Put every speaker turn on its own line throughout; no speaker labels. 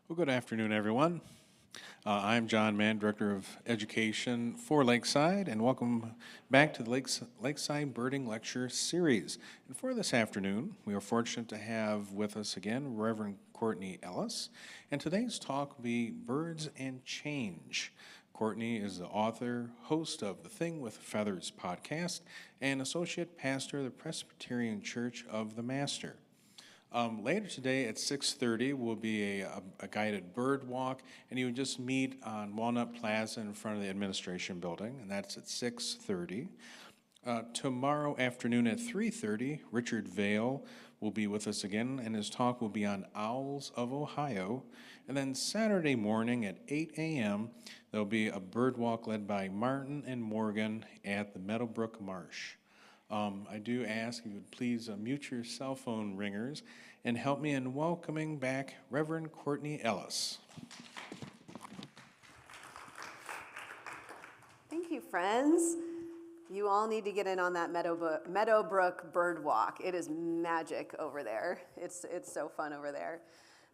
Well, good afternoon, everyone. I'm John Mann, Director of Education for Lakeside, and welcome back to the Lakeside Birding Lecture Series. And for this afternoon, we are fortunate to have with us again Reverend Courtney Ellis, and today's talk will be Birds and Change. Courtney is the author, host of the Thing with Feathers podcast, and associate pastor of the Presbyterian Church of the Master. Later today at 6:30 will be a guided bird walk, and you would just meet on Walnut Plaza in front of the administration building, and that's at 6:30. Tomorrow afternoon at 3:30, Richard Vale will be with us again, and his talk will be on owls of Ohio. And then Saturday morning at 8 a.m., there'll be a bird walk led by Martin and Morgan at the Meadowbrook Marsh. I do ask if you would please mute your cell phone ringers and help me in welcoming back Reverend Courtney Ellis.
Thank you, friends. You all need to get in on that Meadowbrook bird walk. It is magic over there. It's so fun over there.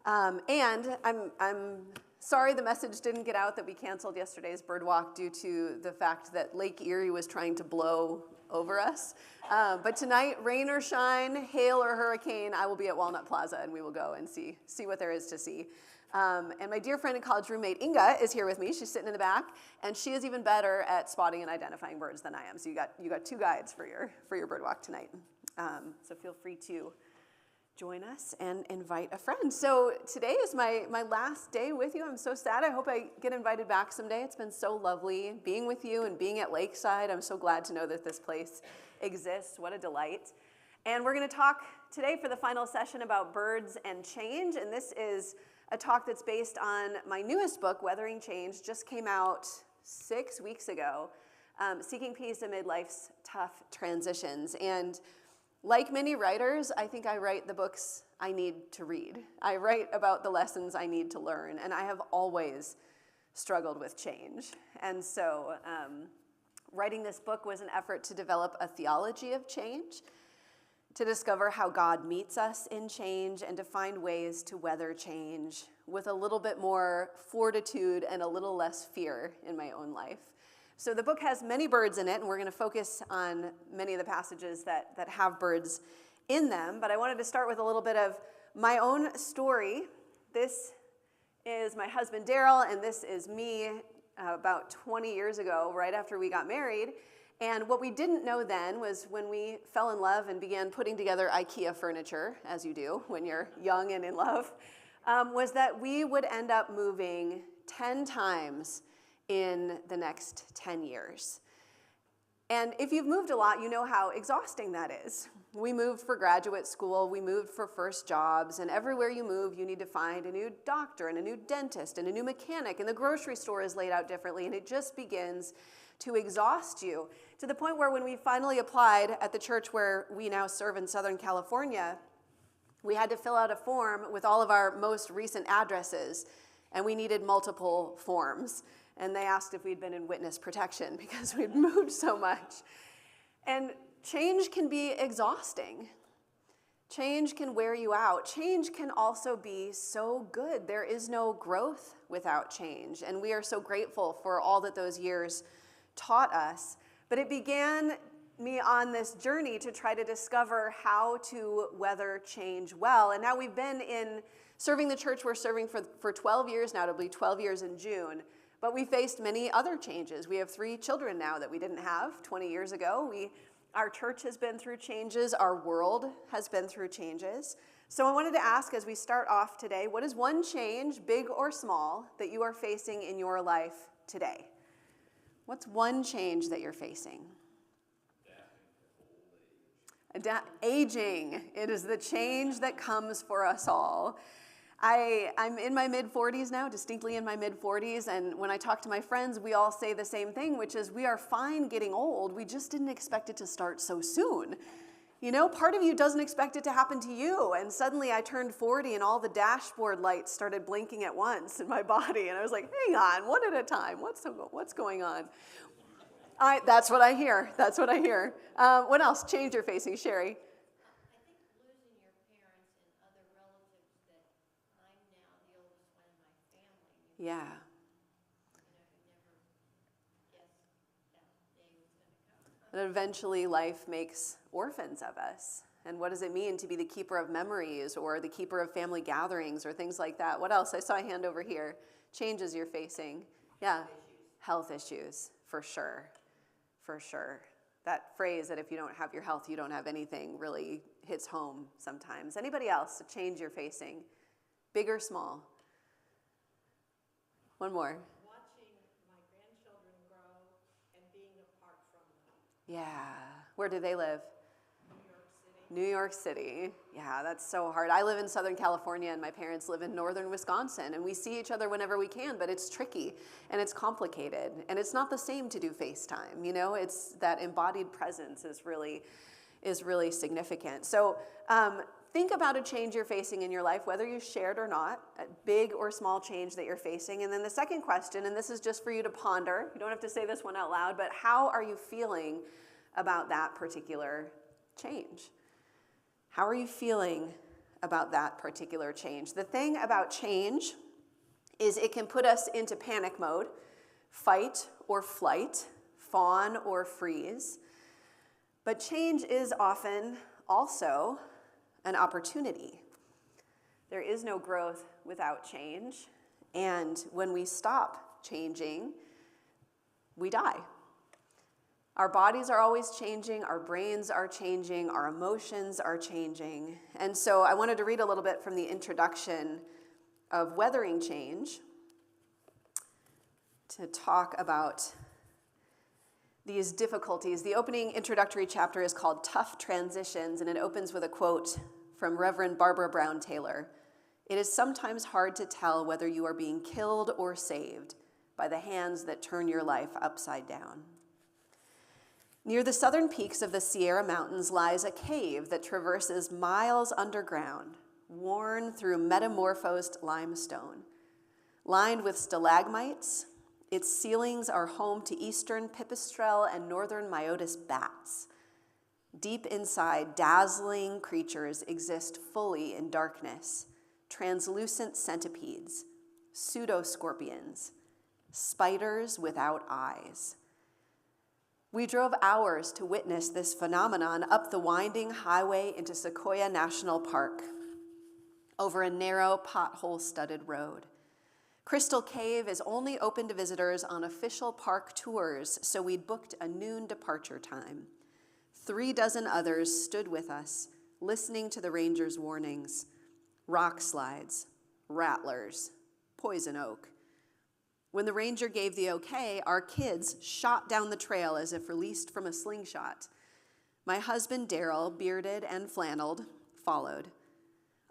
And I'm sorry the message didn't get out that we canceled yesterday's bird walk due to the fact that Lake Erie was trying to blow over us. But tonight, rain or shine, hail or hurricane, I will be at Walnut Plaza and we will go and see what there is to see. And my dear friend and college roommate Inga is here with me. She's sitting in the back, and she is even better at spotting and identifying birds than I am. So you got two guides for your bird walk tonight. So feel free to join us and invite a friend. So today is my last day with you. I'm so sad. I hope I get invited back someday. It's been so lovely being with you and being at Lakeside. I'm so glad to know that this place exists. What a delight. And we're going to talk today for the final session about birds and change. And this is a talk that's based on my newest book, Weathering Change, just came out 6 weeks ago, Seeking Peace Amid Life's Tough Transitions. And like many writers, I think I write the books I need to read. I write about the lessons I need to learn, and I have always struggled with change. And so writing this book was an effort to develop a theology of change, to discover how God meets us in change, and to find ways to weather change with a little bit more fortitude and a little less fear in my own life. So the book has many birds in it, and we're going to focus on many of the passages that have birds in them. But I wanted to start with a little bit of my own story. This is my husband, Daryl, and this is me about 20 years ago, right after we got married. And what we didn't know then was when we fell in love and began putting together IKEA furniture, as you do when you're young and in love, was that we would end up moving 10 times in the next 10 years. And if you've moved a lot, you know how exhausting that is. We moved for graduate school, we moved for first jobs, and everywhere you move, you need to find a new doctor and a new dentist and a new mechanic, and the grocery store is laid out differently, and it just begins to exhaust you, to the point where when we finally applied at the church where we now serve in Southern California, we had to fill out a form with all of our most recent addresses, and we needed multiple forms. And they asked if we'd been in witness protection because we'd moved so much. And change can be exhausting. Change can wear you out. Change can also be so good. There is no growth without change. And we are so grateful for all that those years taught us. But it began me on this journey to try to discover how to weather change well. And now we've been in serving the church. We're serving for 12 years now. It'll be 12 years in June. But we faced many other changes. We have 3 children now that we didn't have 20 years ago. Our church has been through changes. Our world has been through changes. So I wanted to ask as we start off today, what is one change, big or small, that you are facing in your life today? What's one change that you're facing? Aging. It is the change that comes for us all. I'm in my mid-40s now, distinctly in my mid-40s, and when I talk to my friends, we all say the same thing, which is we are fine getting old, we just didn't expect it to start so soon. You know, part of you doesn't expect it to happen to you, and suddenly I turned 40 and all the dashboard lights started blinking at once in my body, and I was like, hang on, one at a time, what's going on? That's what I hear, what else change you're facing, Sherry?
I think losing your parents and other relatives that I'm now the oldest one in my
Yeah. And eventually life makes orphans of us. And what does it mean to be the keeper of memories or the keeper of family gatherings or things like that? What else? I saw a hand over here. Changes you're facing. Yeah. Health issues, for sure. For sure. That phrase that if you don't have your health, you don't have anything really hits home sometimes. Anybody else? A change you're facing? Big or small? One more.
Watching my grandchildren grow and being apart from them.
Yeah. Where do they live?
New York City.
New York City. Yeah, that's so hard. I live in Southern California and my parents live in northern Wisconsin, and we see each other whenever we can, but it's tricky and it's complicated. And it's not the same to do FaceTime, you know? It's that embodied presence is really significant. So think about a change you're facing in your life, whether you shared or not, a big or small change that you're facing. And then the second question, and this is just for you to ponder, you don't have to say this one out loud, but how are you feeling about that particular change? How are you feeling about that particular change? The thing about change is it can put us into panic mode, fight or flight, fawn or freeze. But change is often also an opportunity. There is no growth without change. And when we stop changing, we die. Our bodies are always changing, our brains are changing, our emotions are changing. And so I wanted to read a little bit from the introduction of Weathering Change to talk about these difficulties. The opening introductory chapter is called Tough Transitions, and it opens with a quote from Reverend Barbara Brown Taylor. It is sometimes hard to tell whether you are being killed or saved by the hands that turn your life upside down. Near the southern peaks of the Sierra Mountains lies a cave that traverses miles underground, worn through metamorphosed limestone. Lined with stalagmites, its ceilings are home to eastern pipistrelle and northern myotis bats. Deep inside, dazzling creatures exist fully in darkness. Translucent centipedes, pseudoscorpions, spiders without eyes. We drove hours to witness this phenomenon up the winding highway into Sequoia National Park, over a narrow, pothole-studded road. Crystal Cave is only open to visitors on official park tours, so we'd booked a noon departure time. 36 others stood with us, listening to the ranger's warnings. Rock slides, rattlers, poison oak. When the ranger gave the okay, our kids shot down the trail as if released from a slingshot. My husband, Daryl, bearded and flanneled, followed.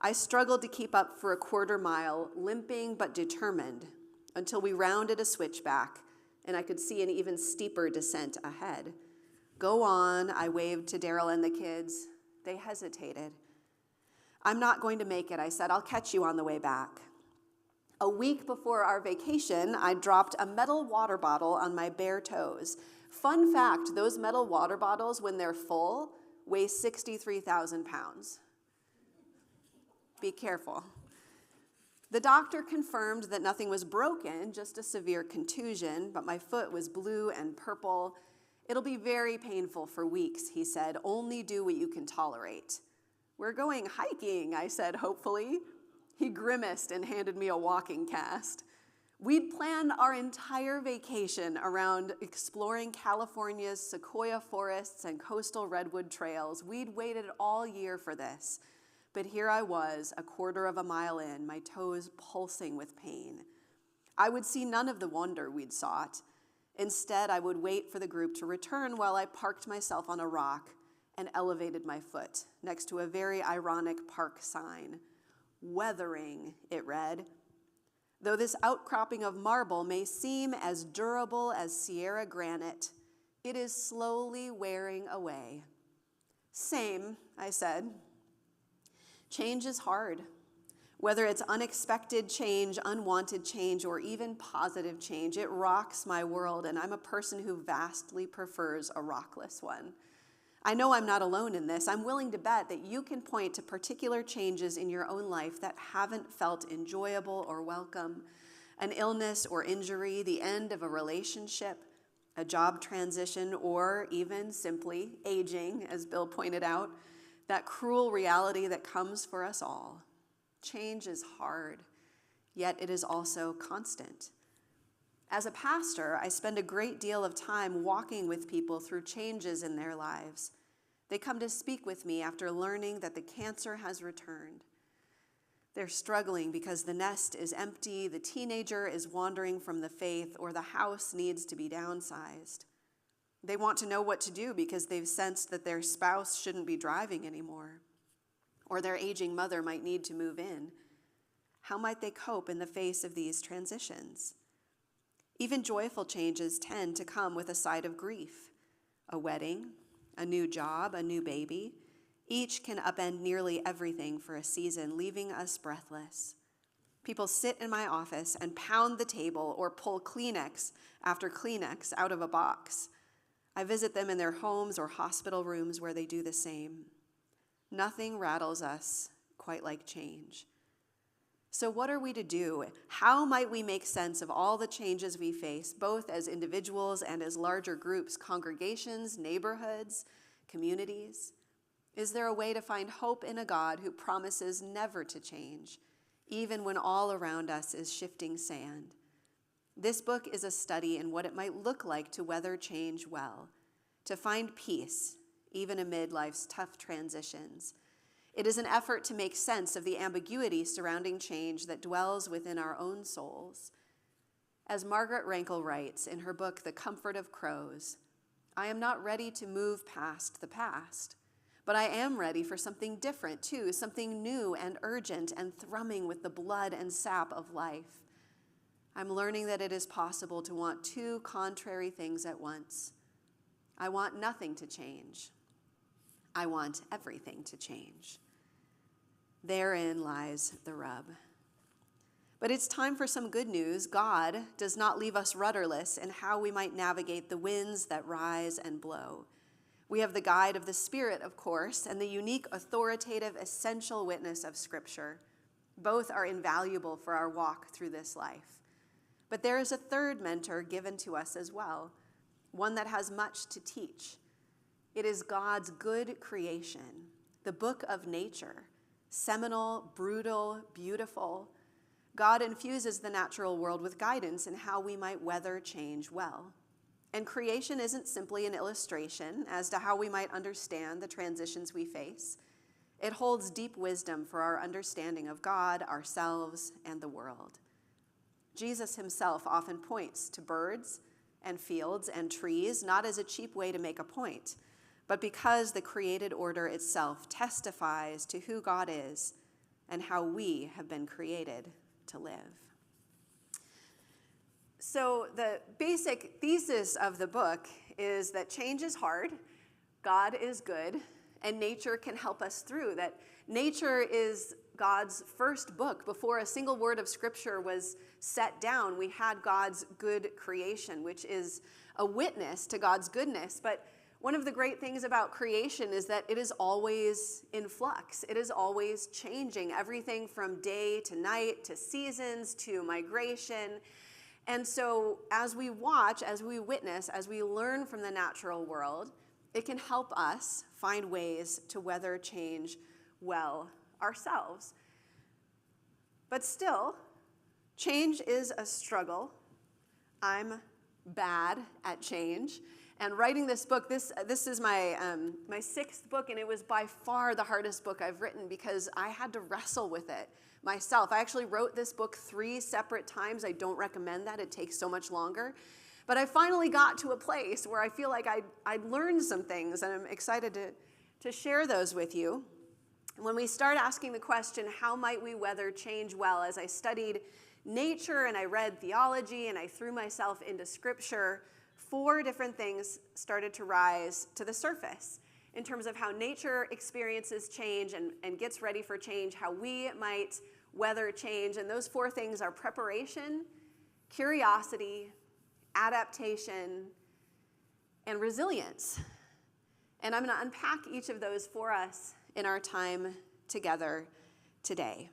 I struggled to keep up for a quarter mile, limping but determined, until we rounded a switchback and I could see an even steeper descent ahead. Go on, I waved to Daryl and the kids. They hesitated. I'm not going to make it, I said. I'll catch you on the way back. A week before our vacation, I dropped a metal water bottle on my bare toes. Fun fact, those metal water bottles, when they're full, weigh 63,000 pounds. Be careful. The doctor confirmed that nothing was broken, just a severe contusion, but my foot was blue and purple. It'll be very painful for weeks, he said. Only do what you can tolerate. We're going hiking, I said hopefully. He grimaced and handed me a walking cast. We'd planned our entire vacation around exploring California's sequoia forests and coastal redwood trails. We'd waited all year for this. But here I was, a quarter of a mile in, my toes pulsing with pain. I would see none of the wonder we'd sought. Instead, I would wait for the group to return while I parked myself on a rock and elevated my foot next to a very ironic park sign. Weathering, it read. Though this outcropping of marble may seem as durable as Sierra granite, it is slowly wearing away. Same, I said. Change is hard. Whether it's unexpected change, unwanted change, or even positive change, it rocks my world, and I'm a person who vastly prefers a rockless one. I know I'm not alone in this. I'm willing to bet that you can point to particular changes in your own life that haven't felt enjoyable or welcome. an illness or injury, the end of a relationship, a job transition, or even simply aging, as Bill pointed out, that cruel reality that comes for us all. Change is hard, yet it is also constant. As a pastor, I spend a great deal of time walking with people through changes in their lives. They come to speak with me after learning that the cancer has returned. They're struggling because the nest is empty, the teenager is wandering from the faith, or the house needs to be downsized. They want to know what to do because they've sensed that their spouse shouldn't be driving anymore, or their aging mother might need to move in. How might they cope in the face of these transitions? Even joyful changes tend to come with a side of grief. A wedding, a new job, a new baby, each can upend nearly everything for a season, leaving us breathless. People sit in my office and pound the table or pull Kleenex after Kleenex out of a box. I visit them in their homes or hospital rooms where they do the same. Nothing rattles us quite like change. So what are we to do? How might we make sense of all the changes we face, both as individuals and as larger groups, congregations, neighborhoods, communities? Is there a way to find hope in a God who promises never to change, even when all around us is shifting sand? This book is a study in what it might look like to weather change well, to find peace, even amid life's tough transitions. It is an effort to make sense of the ambiguity surrounding change that dwells within our own souls. As Margaret Rankel writes in her book, The Comfort of Crows, I am not ready to move past the past, but I am ready for something different too, something new and urgent and thrumming with the blood and sap of life. I'm learning that it is possible to want two contrary things at once. I want nothing to change. I want everything to change. Therein lies the rub. But it's time for some good news. God does not leave us rudderless in how we might navigate the winds that rise and blow. We have the guide of the Spirit, of course, and the unique, authoritative, essential witness of Scripture. Both are invaluable for our walk through this life. But there is a third mentor given to us as well, one that has much to teach. It is God's good creation, the book of nature, seminal, brutal, beautiful. God infuses the natural world with guidance in how we might weather change well. And creation isn't simply an illustration as to how we might understand the transitions we face. It holds deep wisdom for our understanding of God, ourselves, and the world. Jesus himself often points to birds and fields and trees, not as a cheap way to make a point, but because the created order itself testifies to who God is and how we have been created to live. So the basic thesis of the book is that change is hard, God is good, and nature can help us through. That nature is God's first book. Before a single word of Scripture was set down, we had God's good creation, which is a witness to God's goodness. But one of the great things about creation is that it is always in flux. It is always changing, everything from day to night to seasons to migration. And so as we watch, as we witness, as we learn from the natural world, it can help us find ways to weather change well ourselves. But still, change is a struggle. I'm bad at change. And writing this book, this is my sixth book, and it was by far the hardest book I've written because I had to wrestle with it myself. I actually wrote this book 3 separate times. I don't recommend that. It takes so much longer. But I finally got to a place where I feel like I'd learned some things, and I'm excited to share those with you. When we start asking the question, how might we weather change well, as I studied nature and I read theology and I threw myself into Scripture, 4 different things started to rise to the surface in terms of how nature experiences change and gets ready for change, how we might weather change. And those 4 things are preparation, curiosity, adaptation, and resilience. And I'm going to unpack each of those for us in our time together today.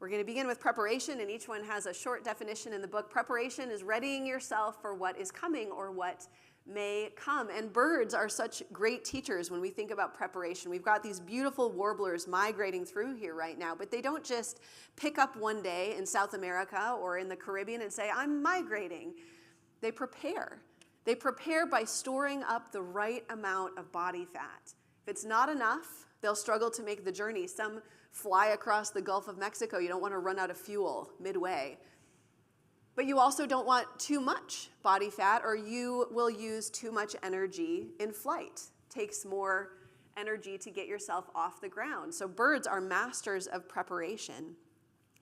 We're going to begin with preparation, and each one has a short definition in the book. Preparation is readying yourself for what is coming or what may come. And birds are such great teachers when we think about preparation. We've got these beautiful warblers migrating through here right now, but they don't just pick up one day in South America or in the Caribbean and say, I'm migrating. They prepare. They prepare by storing up the right amount of body fat. If it's not enough, they'll struggle to make the journey. Some fly across the Gulf of Mexico. You don't want to run out of fuel midway. But you also don't want too much body fat, or you will use too much energy in flight. It takes more energy to get yourself off the ground. So birds are masters of preparation,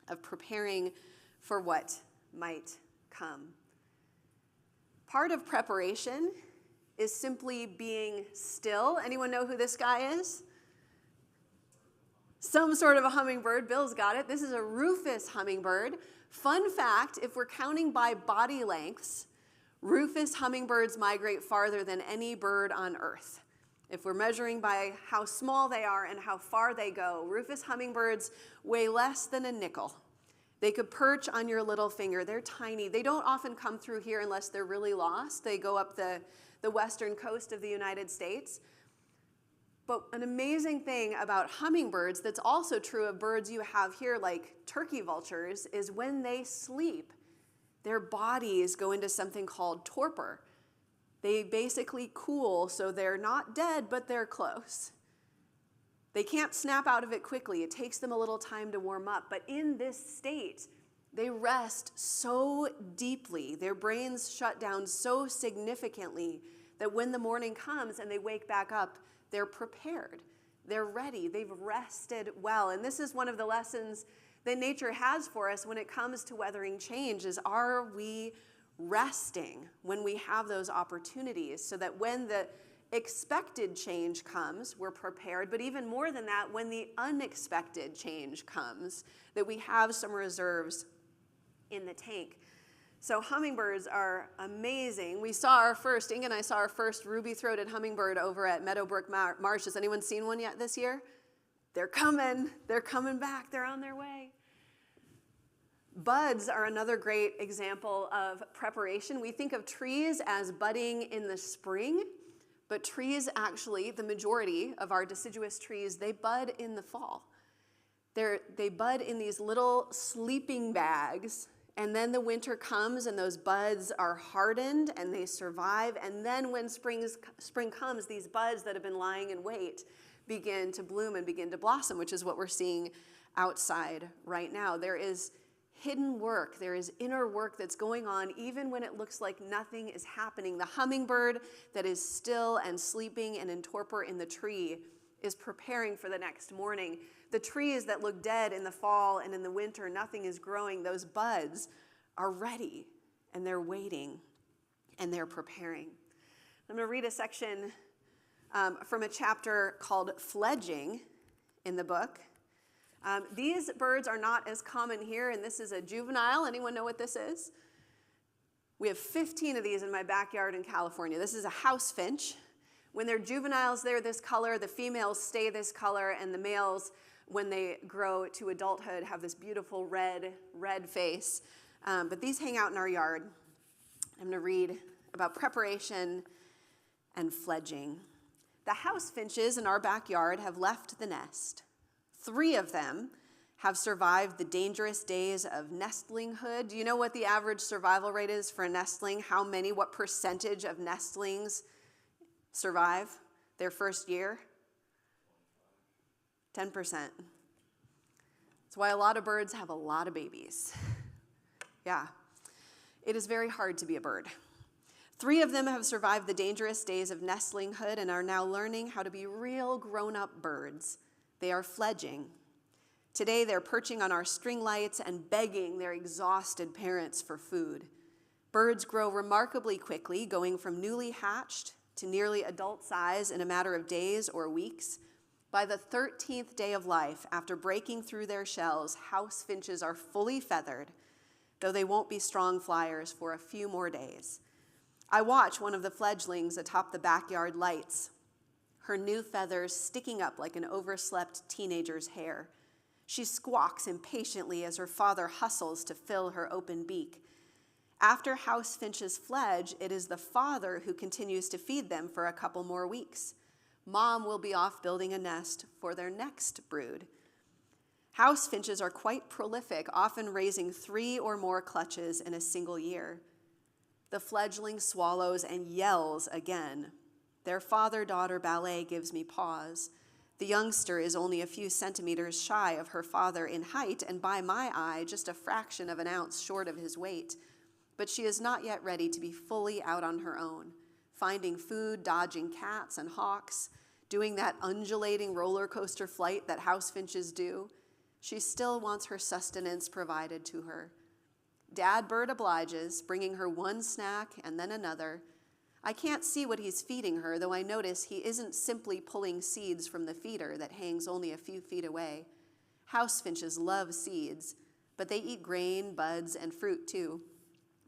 of preparing for what might come. Part of preparation is simply being still. Anyone know who this guy is? Some sort of a hummingbird. Bill's got it. This is a rufous hummingbird. Fun fact, if we're counting by body lengths, rufous hummingbirds migrate farther than any bird on Earth. If we're measuring by how small they are and how far they go, rufous hummingbirds weigh less than a nickel. They could perch on your little finger. They're tiny. They don't often come through here unless they're really lost. They go up the western coast of the United States. But an amazing thing about hummingbirds that's also true of birds you have here, like turkey vultures, is when they sleep, their bodies go into something called torpor. They basically cool, so they're not dead, but they're close. They can't snap out of it quickly. It takes them a little time to warm up. But in this state, they rest so deeply, their brains shut down so significantly that when the morning comes and they wake back up, they're prepared. They're ready. They've rested well. And this is one of the lessons that nature has for us when it comes to weathering change is, are we resting when we have those opportunities so that when the expected change comes, we're prepared. But even more than that, when the unexpected change comes, that we have some reserves in the tank. So hummingbirds are amazing. We saw Inge and I saw our first ruby-throated hummingbird over at Meadowbrook Marsh. Has anyone seen one yet this year? They're coming back, they're on their way. Buds are another great example of preparation. We think of trees as budding in the spring, but trees actually, the majority of our deciduous trees, they bud in the fall. They bud in these little sleeping bags. And then the winter comes and those buds are hardened and they survive. And then when spring comes, these buds that have been lying in wait begin to bloom and begin to blossom, which is what we're seeing outside right now. There is hidden work. There is inner work that's going on even when it looks like nothing is happening. The hummingbird that is still and sleeping and in torpor in the tree is preparing for the next morning. The trees that look dead in the fall and in the winter, nothing is growing. Those buds are ready and they're waiting and they're preparing. I'm going to read a section from a chapter called Fledging in the book. These birds are not as common here, and this is a juvenile. Anyone know what this is? We have 15 of these in my backyard in California. This is a house finch. When they're juveniles, they're this color. The females stay this color, and the males, when they grow to adulthood, have this beautiful red face. But these hang out in our yard. I'm going to read about preparation and fledging. The house finches in our backyard have left the nest. 3 of them have survived the dangerous days of nestlinghood. Do you know what the average survival rate is for a nestling? What percentage of nestlings survive their first year? 10%. That's why a lot of birds have a lot of babies. Yeah. It is very hard to be a bird. 3 of them have survived the dangerous days of nestlinghood and are now learning how to be real grown-up birds. They are fledging. Today, they're perching on our string lights and begging their exhausted parents for food. Birds grow remarkably quickly, going from newly hatched to nearly adult size in a matter of days or weeks. By the 13th day of life, after breaking through their shells, house finches are fully feathered, though they won't be strong flyers for a few more days. I watch one of the fledglings atop the backyard lights, her new feathers sticking up like an overslept teenager's hair. She squawks impatiently as her father hustles to fill her open beak. After house finches fledge, it is the father who continues to feed them for a couple more weeks. Mom will be off building a nest for their next brood. House finches are quite prolific, often raising 3 or more clutches in a single year. The fledgling swallows and yells again. Their father-daughter ballet gives me pause. The youngster is only a few centimeters shy of her father in height, and by my eye, just a fraction of an ounce short of his weight. But she is not yet ready to be fully out on her own, finding food, dodging cats and hawks, doing that undulating roller coaster flight that house finches do. She still wants her sustenance provided to her. Dad bird obliges, bringing her one snack and then another. I can't see what he's feeding her, though I notice he isn't simply pulling seeds from the feeder that hangs only a few feet away. House finches love seeds, but they eat grain, buds, and fruit too.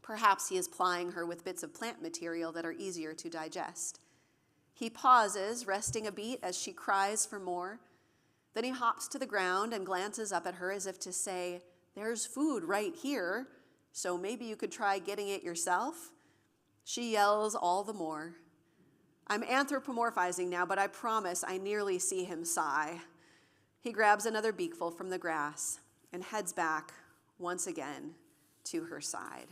Perhaps he is plying her with bits of plant material that are easier to digest. He pauses, resting a beat as she cries for more. Then he hops to the ground and glances up at her as if to say, "There's food right here, so maybe you could try getting it yourself." She yells all the more. I'm anthropomorphizing now, but I promise I nearly see him sigh. He grabs another beakful from the grass and heads back once again to her side.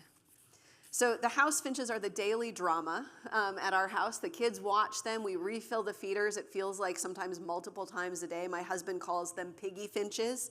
So the house finches are the daily drama at our house. The kids watch them. We refill the feeders. It feels like sometimes multiple times a day. My husband calls them piggy finches.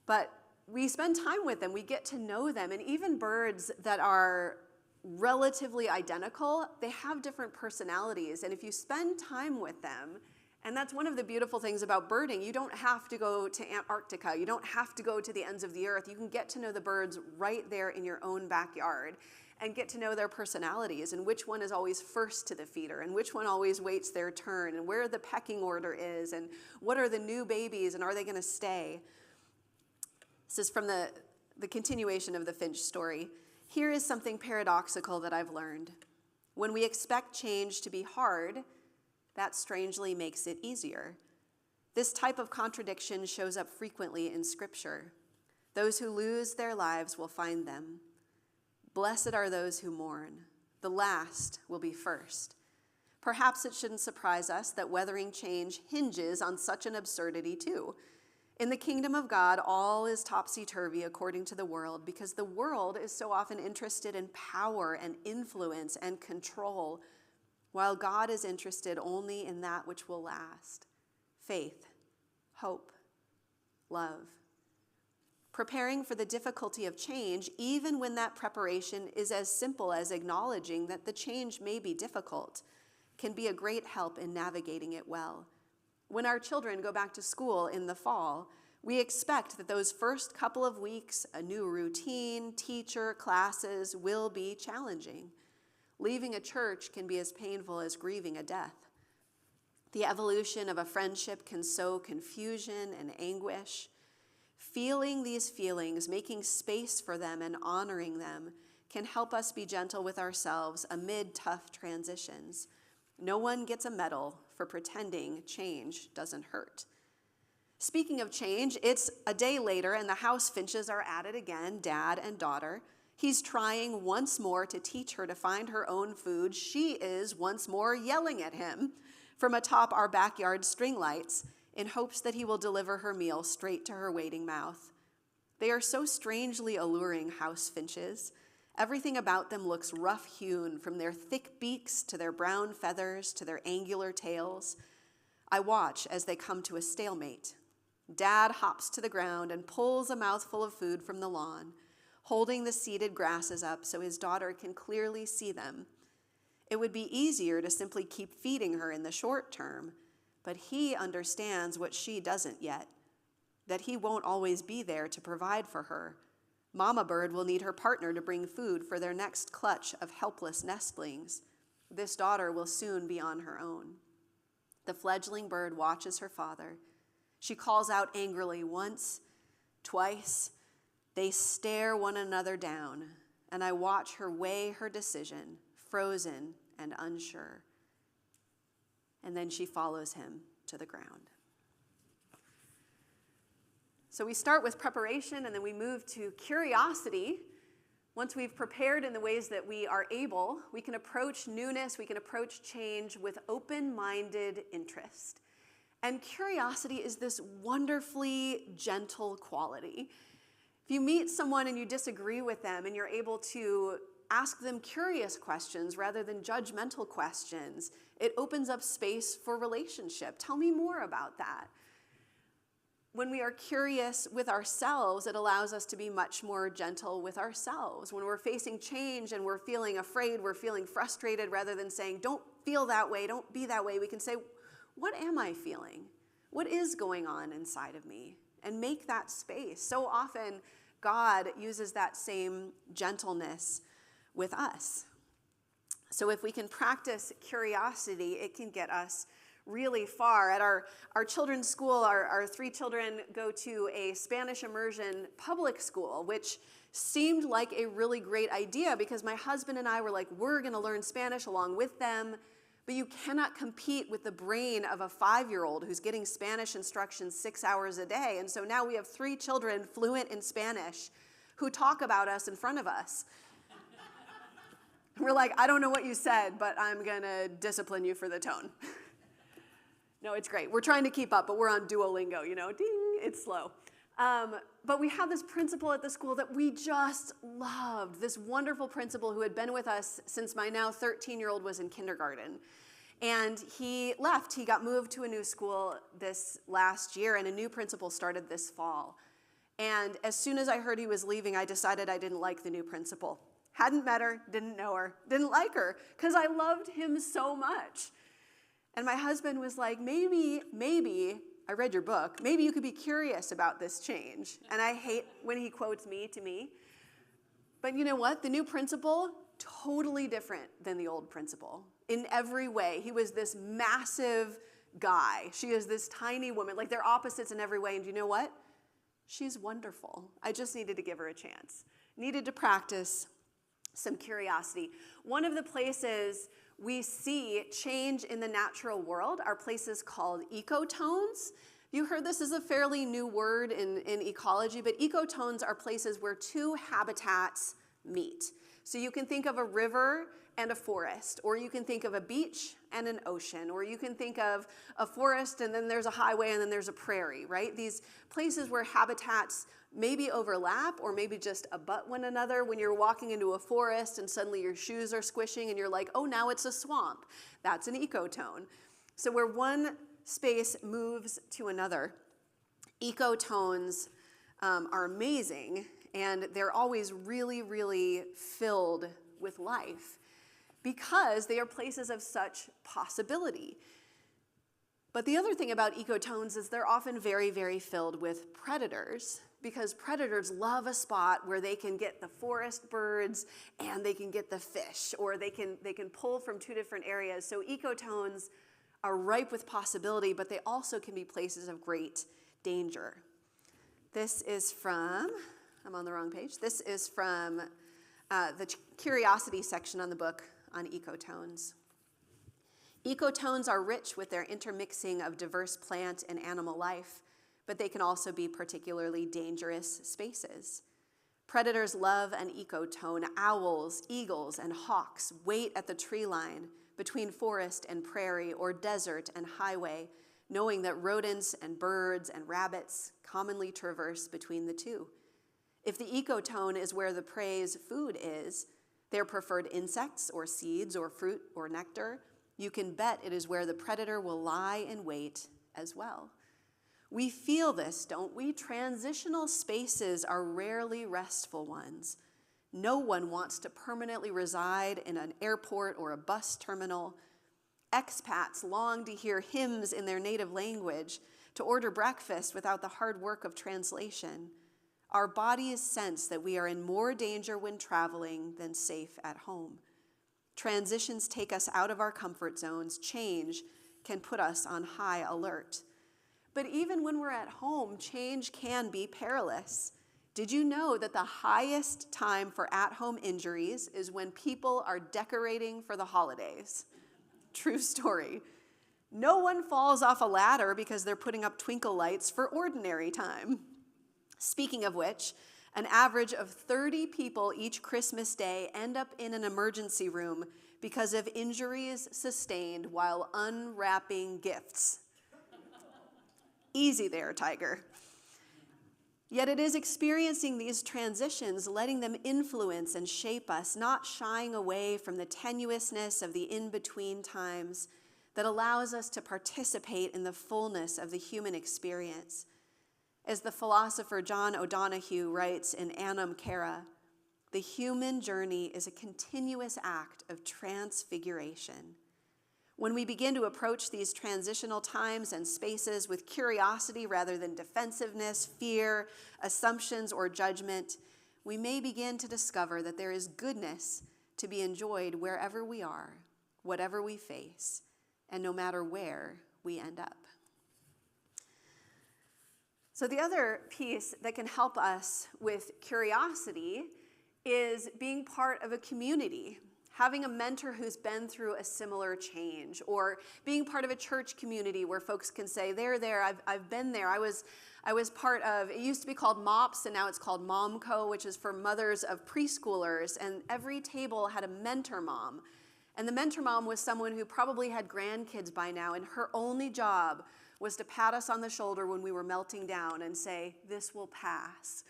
But we spend time with them. We get to know them. And even birds that are relatively identical, they have different personalities. And if you spend time with them, and that's one of the beautiful things about birding, you don't have to go to Antarctica. You don't have to go to the ends of the earth. You can get to know the birds right there in your own backyard and get to know their personalities and which one is always first to the feeder and which one always waits their turn and where the pecking order is and what are the new babies and are they going to stay. This is from the continuation of the finch story. Here is something paradoxical that I've learned. When we expect change to be hard, that strangely makes it easier. This type of contradiction shows up frequently in Scripture. Those who lose their lives will find them. Blessed are those who mourn. The last will be first. Perhaps it shouldn't surprise us that weathering change hinges on such an absurdity too. In the kingdom of God, all is topsy-turvy according to the world because the world is so often interested in power and influence and control, while God is interested only in that which will last: faith, hope, love. Preparing for the difficulty of change, even when that preparation is as simple as acknowledging that the change may be difficult, can be a great help in navigating it well. When our children go back to school in the fall, we expect that those first couple of weeks, a new routine, teacher, classes, will be challenging. Leaving a church can be as painful as grieving a death. The evolution of a friendship can sow confusion and anguish. Feeling these feelings, making space for them and honoring them, can help us be gentle with ourselves amid tough transitions. No one gets a medal for pretending change doesn't hurt. Speaking of change, it's a day later and the house finches are at it again, dad and daughter. He's trying once more to teach her to find her own food. She is once more yelling at him from atop our backyard string lights in hopes that he will deliver her meal straight to her waiting mouth. They are so strangely alluring, house finches. Everything about them looks rough-hewn, from their thick beaks to their brown feathers to their angular tails. I watch as they come to a stalemate. Dad hops to the ground and pulls a mouthful of food from the lawn, holding the seeded grasses up so his daughter can clearly see them. It would be easier to simply keep feeding her in the short term, but he understands what she doesn't yet, that he won't always be there to provide for her. Mama bird will need her partner to bring food for their next clutch of helpless nestlings. This daughter will soon be on her own. The fledgling bird watches her father. She calls out angrily once, twice. They stare one another down, and I watch her weigh her decision, frozen and unsure. And then she follows him to the ground. So we start with preparation, and then we move to curiosity. Once we've prepared in the ways that we are able, we can approach newness, we can approach change with open-minded interest. And curiosity is this wonderfully gentle quality. If you meet someone and you disagree with them and you're able to ask them curious questions rather than judgmental questions, it opens up space for relationship. Tell me more about that. When we are curious with ourselves, it allows us to be much more gentle with ourselves. When we're facing change and we're feeling afraid, we're feeling frustrated, rather than saying, don't feel that way, don't be that way, we can say, what am I feeling? What is going on inside of me? And make that space. So often, God uses that same gentleness with us. So if we can practice curiosity, it can get us really far. At our children's school, our 3 children go to a Spanish immersion public school, which seemed like a really great idea because my husband and I were like, we're going to learn Spanish along with them. But you cannot compete with the brain of a 5-year-old who's getting Spanish instructions 6 hours a day. And so now we have 3 children fluent in Spanish who talk about us in front of us. We're like, I don't know what you said, but I'm going to discipline you for the tone. No, it's great. We're trying to keep up, but we're on Duolingo, ding, it's slow. But we have this principal at the school that we just loved, this wonderful principal who had been with us since my now 13-year-old was in kindergarten. And he left. He got moved to a new school this last year, and a new principal started this fall. And as soon as I heard he was leaving, I decided I didn't like the new principal. Hadn't met her, didn't know her, didn't like her, because I loved him so much. And my husband was like, maybe, I read your book, maybe you could be curious about this change. And I hate when he quotes me to me. But you know what? The new principal, totally different than the old principal. In every way, he was this massive guy. She is this tiny woman. Like, they're opposites in every way. And you know what? She's wonderful. I just needed to give her a chance. Needed to practice some curiosity. One of the places we see change in the natural world are places called ecotones. You heard this is a fairly new word in ecology, but ecotones are places where 2 habitats meet. So you can think of a river and a forest, or you can think of a beach and an ocean, or you can think of a forest and then there's a highway and then there's a prairie, right? These places where habitats maybe overlap or maybe just abut one another. When you're walking into a forest and suddenly your shoes are squishing and you're like, oh, now it's a swamp. That's an ecotone. So where one space moves to another, ecotones are amazing, and they're always really, really filled with life because they are places of such possibility. But the other thing about ecotones is they're often very, very filled with predators, because predators love a spot where they can get the forest birds and they can get the fish, or they can pull from 2 different areas. So ecotones are ripe with possibility, but they also can be places of great danger. This is from, I'm on the wrong page. This is from the curiosity section on the book on ecotones. Ecotones are rich with their intermixing of diverse plant and animal life, but they can also be particularly dangerous spaces. Predators love an ecotone. Owls, eagles, and hawks wait at the tree line between forest and prairie or desert and highway, knowing that rodents and birds and rabbits commonly traverse between the two. If the ecotone is where the prey's food is, their preferred insects or seeds or fruit or nectar, you can bet it is where the predator will lie in wait as well. We feel this, don't we? Transitional spaces are rarely restful ones. No one wants to permanently reside in an airport or a bus terminal. Expats long to hear hymns in their native language, to order breakfast without the hard work of translation. Our bodies sense that we are in more danger when traveling than safe at home. Transitions take us out of our comfort zones. Change can put us on high alert. But even when we're at home, change can be perilous. Did you know that the highest time for at-home injuries is when people are decorating for the holidays? True story. No one falls off a ladder because they're putting up twinkle lights for ordinary time. Speaking of which, an average of 30 people each Christmas Day end up in an emergency room because of injuries sustained while unwrapping gifts. Easy there, Tiger. Yet it is experiencing these transitions, letting them influence and shape us, not shying away from the tenuousness of the in-between times, that allows us to participate in the fullness of the human experience. As the philosopher John O'Donohue writes in Annam Cara, the human journey is a continuous act of transfiguration. When we begin to approach these transitional times and spaces with curiosity rather than defensiveness, fear, assumptions, or judgment, we may begin to discover that there is goodness to be enjoyed wherever we are, whatever we face, and no matter where we end up. So the other piece that can help us with curiosity is being part of a community, having a mentor who's been through a similar change, or being part of a church community where folks can say, there, I've been there. I was part of, it used to be called MOPS, and now it's called MomCo, which is for mothers of preschoolers, and every table had a mentor mom. And the mentor mom was someone who probably had grandkids by now, and her only job was to pat us on the shoulder when we were melting down and say, this will pass.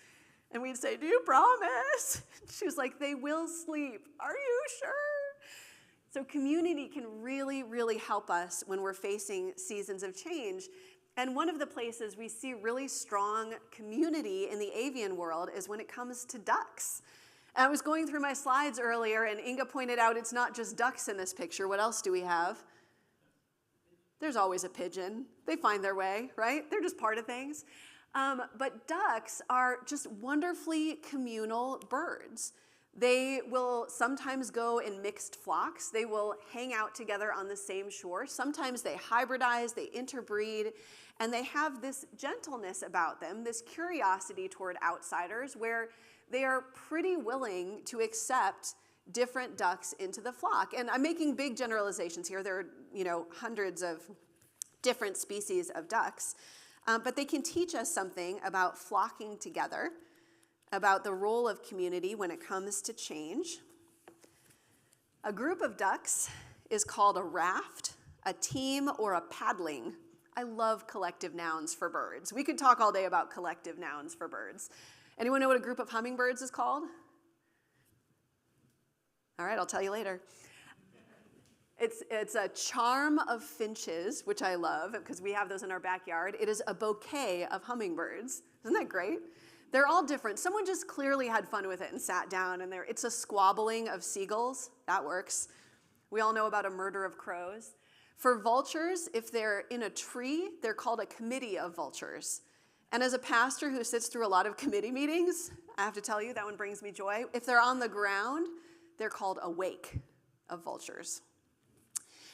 And we'd say, do you promise? She was like, they will sleep. Are you sure? So community can really, really help us when we're facing seasons of change. And one of the places we see really strong community in the avian world is when it comes to ducks. And I was going through my slides earlier, and Inga pointed out it's not just ducks in this picture. What else do we have? There's always a pigeon. They find their way, right? They're just part of things. But ducks are just wonderfully communal birds. They will sometimes go in mixed flocks. They will hang out together on the same shore. Sometimes they hybridize, they interbreed, and they have this gentleness about them, this curiosity toward outsiders, where they are pretty willing to accept different ducks into the flock. And I'm making big generalizations here. There are, hundreds of different species of ducks. But they can teach us something about flocking together, about the role of community when it comes to change. A group of ducks is called a raft, a team, or a paddling. I love collective nouns for birds. We could talk all day about collective nouns for birds. Anyone know what a group of hummingbirds is called? All right, I'll tell you later. It's a charm of finches, which I love because we have those in our backyard. It is a bouquet of hummingbirds. Isn't that great? They're all different. Someone just clearly had fun with it and sat down, and it's a squabbling of seagulls. That works. We all know about a murder of crows. For vultures, if they're in a tree, they're called a committee of vultures. And as a pastor who sits through a lot of committee meetings, I have to tell you, that one brings me joy. If they're on the ground, they're called a wake of vultures.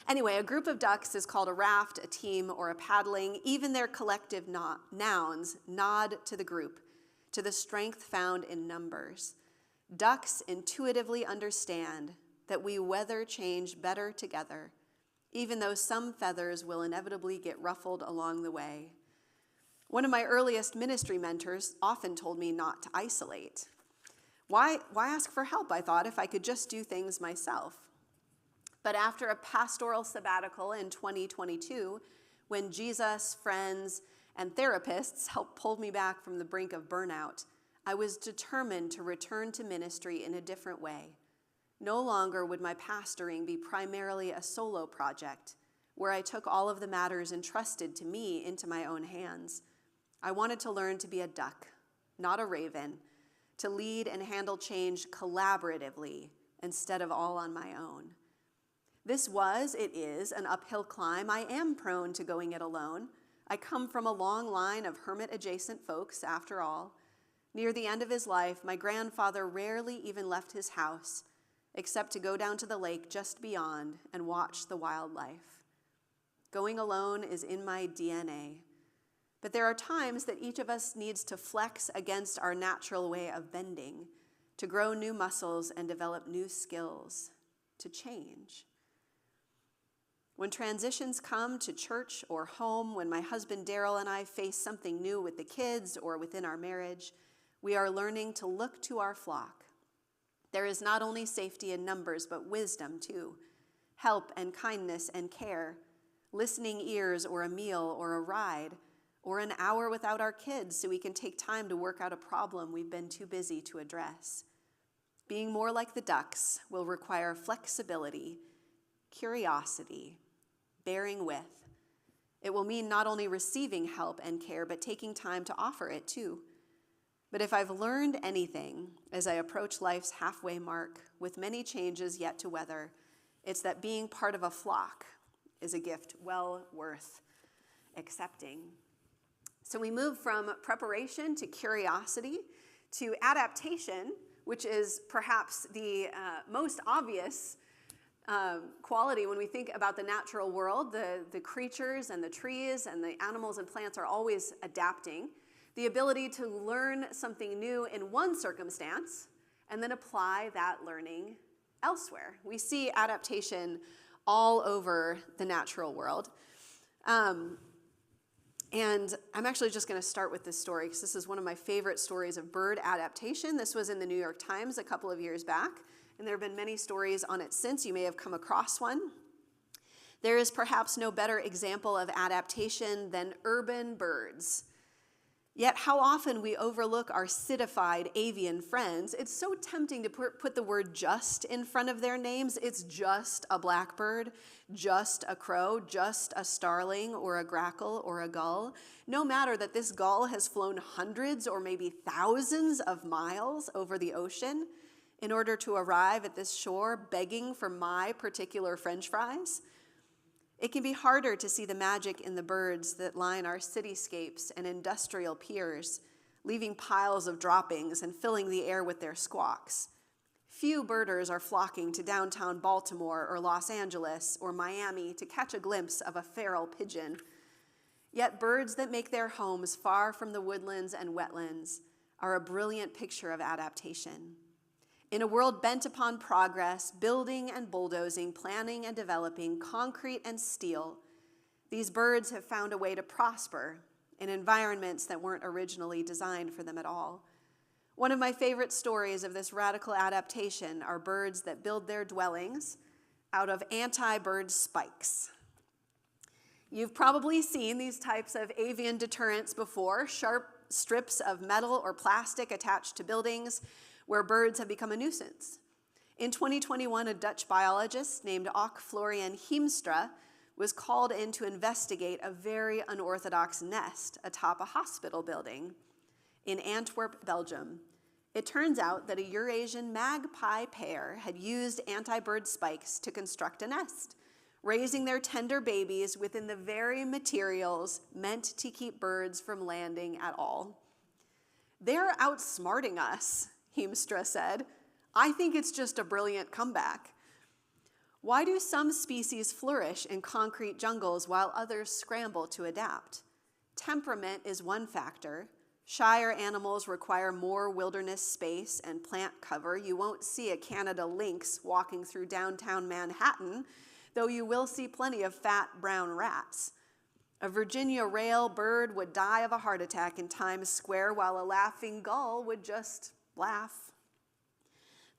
Anyway, a group of ducks is called a raft, a team, or a paddling. Even their collective nouns nod to the group, to the strength found in numbers. Ducks intuitively understand that we weather change better together, even though some feathers will inevitably get ruffled along the way. One of my earliest ministry mentors often told me not to isolate. Why ask for help, I thought, if I could just do things myself? But after a pastoral sabbatical in 2022, when Jesus, friends, and therapists helped pull me back from the brink of burnout, I was determined to return to ministry in a different way. No longer would my pastoring be primarily a solo project, where I took all of the matters entrusted to me into my own hands. I wanted to learn to be a duck, not a raven, to lead and handle change collaboratively instead of all on my own. It is an uphill climb. I am prone to going it alone. I come from a long line of hermit-adjacent folks, after all. Near the end of his life, my grandfather rarely even left his house, except to go down to the lake just beyond and watch the wildlife. Going alone is in my DNA. But there are times that each of us needs to flex against our natural way of bending, to grow new muscles and develop new skills, to change. When transitions come to church or home, when my husband Daryl and I face something new with the kids or within our marriage, we are learning to look to our flock. There is not only safety in numbers, but wisdom too. Help and kindness and care, listening ears or a meal or a ride, or an hour without our kids so we can take time to work out a problem we've been too busy to address. Being more like the ducks will require flexibility, curiosity, bearing with. It will mean not only receiving help and care, but taking time to offer it too. But if I've learned anything as I approach life's halfway mark with many changes yet to weather, it's that being part of a flock is a gift well worth accepting. So we move from preparation to curiosity to adaptation, which is perhaps the most obvious quality when we think about the natural world. The creatures and the trees and the animals and plants are always adapting. The ability to learn something new in one circumstance and then apply that learning elsewhere. We see adaptation all over the natural world. And I'm actually just going to start with this story because this is one of my favorite stories of bird adaptation. This was in the New York Times a couple of years back, and there have been many stories on it since. You may have come across one. There is perhaps no better example of adaptation than urban birds. Yet how often we overlook our citified avian friends. It's so tempting to put the word just in front of their names. It's just a blackbird, just a crow, just a starling or a grackle or a gull. No matter that this gull has flown hundreds or maybe thousands of miles over the ocean in order to arrive at this shore begging for my particular French fries. It can be harder to see the magic in the birds that line our cityscapes and industrial piers, leaving piles of droppings and filling the air with their squawks. Few birders are flocking to downtown Baltimore or Los Angeles or Miami to catch a glimpse of a feral pigeon. Yet birds that make their homes far from the woodlands and wetlands are a brilliant picture of adaptation. In a world bent upon progress, building and bulldozing, planning and developing, concrete and steel, these birds have found a way to prosper in environments that weren't originally designed for them at all. One of my favorite stories of this radical adaptation are birds that build their dwellings out of anti-bird spikes. You've probably seen these types of avian deterrents before, sharp strips of metal or plastic attached to buildings where birds have become a nuisance. In 2021, a Dutch biologist named Auke Florian Heemstra was called in to investigate a very unorthodox nest atop a hospital building in Antwerp, Belgium. It turns out that a Eurasian magpie pair had used anti-bird spikes to construct a nest, raising their tender babies within the very materials meant to keep birds from landing at all. They're outsmarting us, Heemstra said. I think it's just a brilliant comeback. Why do some species flourish in concrete jungles while others scramble to adapt? Temperament is one factor. Shyer animals require more wilderness space and plant cover. You won't see a Canada lynx walking through downtown Manhattan, though you will see plenty of fat brown rats. A Virginia rail bird would die of a heart attack in Times Square while a laughing gull would just laugh.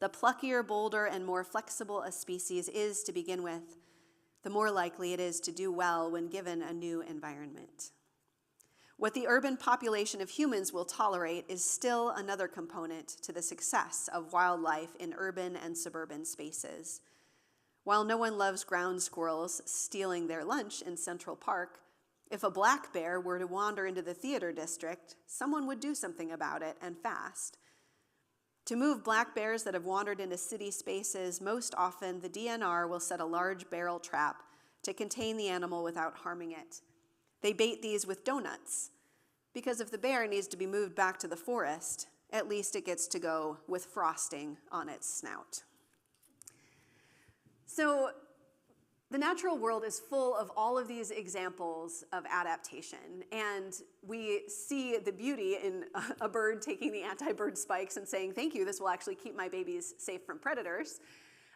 The pluckier, bolder, and more flexible a species is to begin with, the more likely it is to do well when given a new environment. What the urban population of humans will tolerate is still another component to the success of wildlife in urban and suburban spaces. While no one loves ground squirrels stealing their lunch in Central Park, if a black bear were to wander into the theater district, someone would do something about it, and fast. To move black bears that have wandered into city spaces, most often the DNR will set a large barrel trap to contain the animal without harming it. They bait these with donuts, because if the bear needs to be moved back to the forest, at least it gets to go with frosting on its snout. So the natural world is full of all of these examples of adaptation, and we see the beauty in a bird taking the anti-bird spikes and saying, thank you, this will actually keep my babies safe from predators.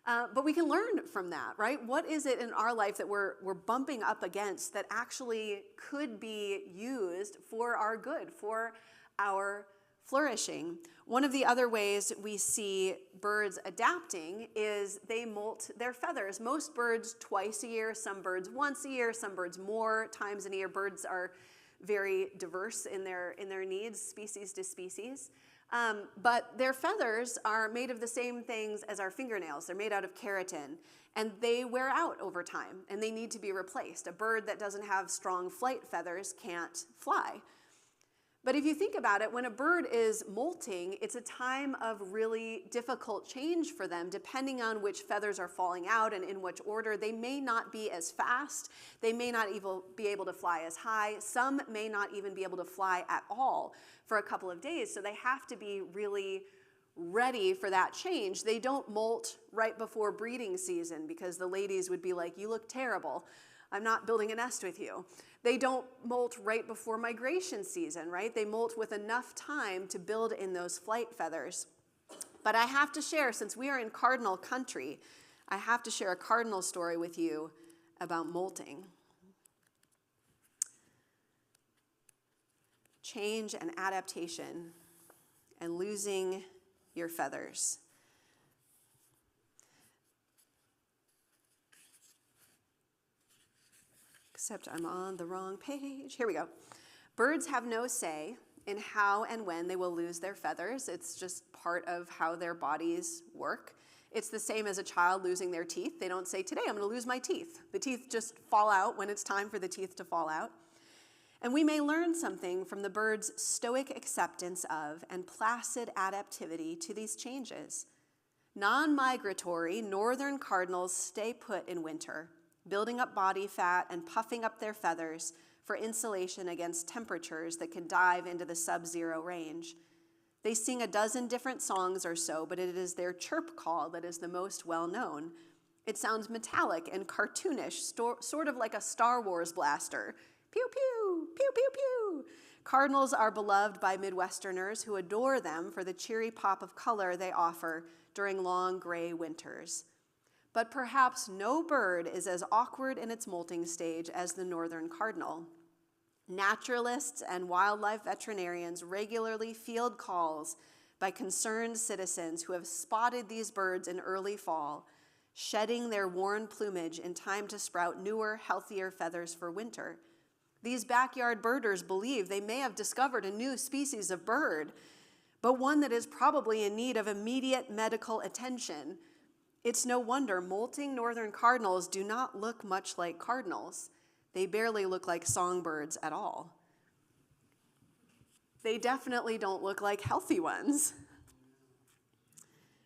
But we can learn from that, right? What is it in our life that we're bumping up against that actually could be used for our good, for our flourishing? One of the other ways we see birds adapting is they molt their feathers. Most birds twice a year, some birds once a year, some birds more times in a year. Birds are very diverse in their needs, species to species. But their feathers are made of the same things as our fingernails. They're made out of keratin, and they wear out over time, and they need to be replaced. A bird that doesn't have strong flight feathers can't fly. But if you think about it, when a bird is molting, it's a time of really difficult change for them, depending on which feathers are falling out and in which order. They may not be as fast. They may not even be able to fly as high. Some may not even be able to fly at all for a couple of days. So they have to be really ready for that change. They don't molt right before breeding season because the ladies would be like, "You look terrible. I'm not building a nest with you." They don't molt right before migration season, right? They molt with enough time to build in those flight feathers. But I have to share, since we are in cardinal country, I have to share a cardinal story with you about molting. Change and adaptation and losing your feathers. Except I'm on the wrong page. Here we go. Birds have no say in how and when they will lose their feathers. It's just part of how their bodies work. It's the same as a child losing their teeth. They don't say, "Today I'm going to lose my teeth." The teeth just fall out when it's time for the teeth to fall out. And we may learn something from the bird's stoic acceptance of and placid adaptivity to these changes. Non-migratory northern cardinals stay put in winter, building up body fat and puffing up their feathers for insulation against temperatures that can dive into the sub-zero range. They sing a dozen different songs or so, but it is their chirp call that is the most well-known. It sounds metallic and cartoonish, sort of like a Star Wars blaster. Pew, pew, pew, pew, pew. Cardinals are beloved by Midwesterners who adore them for the cheery pop of color they offer during long gray winters. But perhaps no bird is as awkward in its molting stage as the northern cardinal. Naturalists and wildlife veterinarians regularly field calls by concerned citizens who have spotted these birds in early fall, shedding their worn plumage in time to sprout newer, healthier feathers for winter. These backyard birders believe they may have discovered a new species of bird, but one that is probably in need of immediate medical attention. It's no wonder molting northern cardinals do not look much like cardinals. They barely look like songbirds at all. They definitely don't look like healthy ones.